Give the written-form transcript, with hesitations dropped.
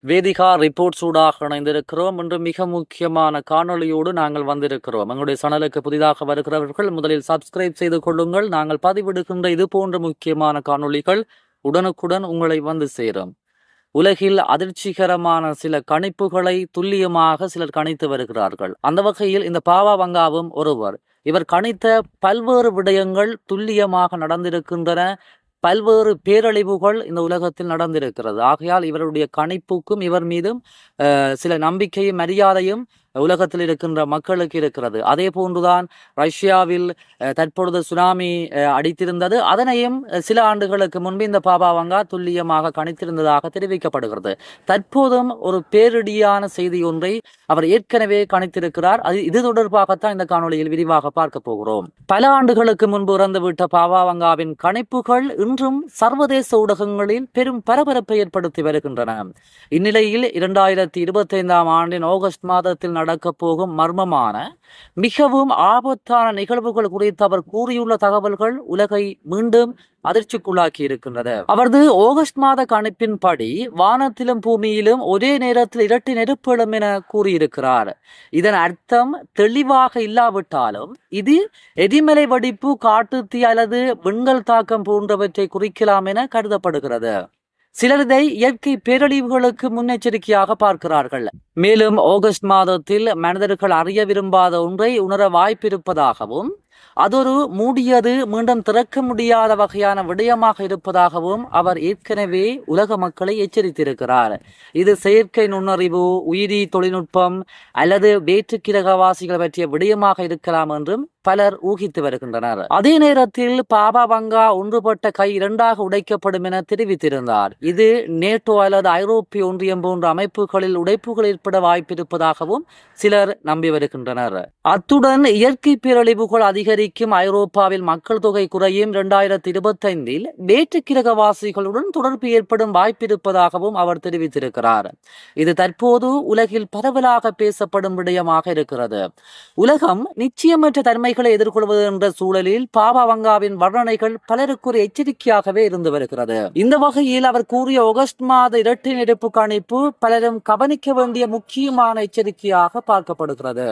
Vedika report சூடாக இணைந்திருக்கிறோம். இன்று மிக முக்கியமான காணொளியோடு நாங்கள் வந்திருக்கிறோம். எங்களுடைய சேனலுக்கு புதிதாக வருகிறவர்கள் முதலில் சப்ஸ்கிரைப் செய்து கொள்ளுங்கள். நாங்கள் பதிவிடுகின்ற இது போன்ற முக்கியமான காணொளிகள் உடனுக்குடன் உங்களை வந்து சேரும். உலகில் அதிர்ச்சிகரமான சில கணிப்புகளை துல்லியமாக சிலர் கணித்து வருகிறார்கள். அந்த வகையில் இந்த பாவா வங்காவும் ஒருவர். இவர் கணித்த பல்வேறு விடயங்கள் துல்லியமாக நடந்திருக்கின்றன. பல்வேறு பேரழிவுகள் இந்த உலகத்தில் நடந்திருக்கிறது. ஆகையால் இவருடைய கணிப்புக்கும் இவர் மீதும் சில நம்பிக்கையும் மரியாதையும் உலகத்தில் இருக்கின்ற மக்களுக்கு இருக்கிறது. அதே போன்றுதான் ரஷ்யாவில் தற்பொழுது சுனாமி அடித்திருந்தது. அதனையும் சில ஆண்டுகளுக்கு முன்பு இந்த பாபா வங்கா துல்லியமாக கணித்திருந்ததாக தெரிவிக்கப்படுகிறது. தற்போதும் ஒரு பேரிடியான செய்தி ஒன்றை அவர் ஏற்கனவே கணித்திருக்கிறார். இது தொடர்பாகத்தான் இந்த காணொளியில் விரிவாக பார்க்க போகிறோம். பல ஆண்டுகளுக்கு முன்பு இறந்துவிட்ட பாபா வங்காவின் கணிப்புகள் இன்றும் சர்வதேச ஊடகங்களில் பெரும் பரபரப்பை ஏற்படுத்தி வருகின்றன. இந்நிலையில் 2025 ஆண்டின் ஆகஸ்ட் மாதத்தில் நடக்கப் போகும் மர்மமான மிகவும் ஆபத்தான நிகழ்வுகள் குறித்து அவர் கூறியுள்ள தகவல்கள் உலகை மீண்டும் அதிர்ச்சிக்குள்ளாக்கி இருக்கின்றது. அவரது ஆகஸ்ட் மாத கணிப்பின்படி வானத்திலும் பூமியிலும் ஒரே நேரத்தில் இரட்டை நெருப்பெழும் என கூறியிருக்கிறார். இதன் அர்த்தம் தெளிவாக இல்லாவிட்டாலும் இது எரிமலை வெடிப்பு, காட்டுத்தீ அல்லது விண்கல் தாக்கம் போன்றவற்றை குறிக்கலாம் என கருதப்படுகிறது. சிலர் இதை இயற்கை பேரழிவுகளுக்கு முன்னெச்சரிக்கையாக பார்க்கிறார்கள். மேலும் ஆகஸ்ட் மாதத்தில் மனிதர்கள் அறிய விரும்பாத ஒன்றை உணர வாய்ப்பிருப்பதாகவும் அதொரு மூடியது மீண்டும் திறக்க முடியாத வகையான விடயமாக இருப்பதாகவும் அவர் ஏற்கனவே உலக மக்களை எச்சரித்திருக்கிறார். இது செயற்கை நுண்ணறிவு, உயிரி தொழில்நுட்பம் அல்லது வேற்று கிரகவாசிகள் பற்றிய விடயமாக இருக்கலாம் என்றும் பலர் ஊகித்து வருகின்றனர். அதே நேரத்தில் பாபா வங்கா ஒன்றுபட்ட கை இரண்டாக உடைக்கப்படும் என தெரிவித்திருந்தார். இது நேட்டோ அல்லது ஐரோப்பிய ஒன்றியம் போன்ற அமைப்புகளில் உடைப்புகள் ஏற்பட வாய்ப்பிருப்பதாகவும் சிலர் நம்பி வருகின்றனர். அத்துடன் இயற்கை பேரழிவுகள் அதிகரிக்கும், ஐரோப்பாவில் மக்கள் தொகை குறையும், 2025 வேற்று கிரகவாசிகளுடன் தொடர்பு ஏற்படும் வாய்ப்பிருப்பதாகவும் அவர் தெரிவித்திருக்கிறார். இது தற்போது உலகில் பரவலாக பேசப்படும் விடயமாக இருக்கிறது. உலகம் நிச்சயமற்ற தன்மை எதிர்கொள்வது என்ற சூழலில் பாபா வங்காவின் வர்ணனைகள் பலருக்கு ஒரு எச்சரிக்கையாகவே இருந்து வருகிறது. இந்த வகையில் அவர் கூறிய ஆகஸ்ட் மாத இரட்டை நெருப்பு கணிப்பு பலரும் கவனிக்க வேண்டிய முக்கியமான எச்சரிக்கையாக பார்க்கப்படுகிறது.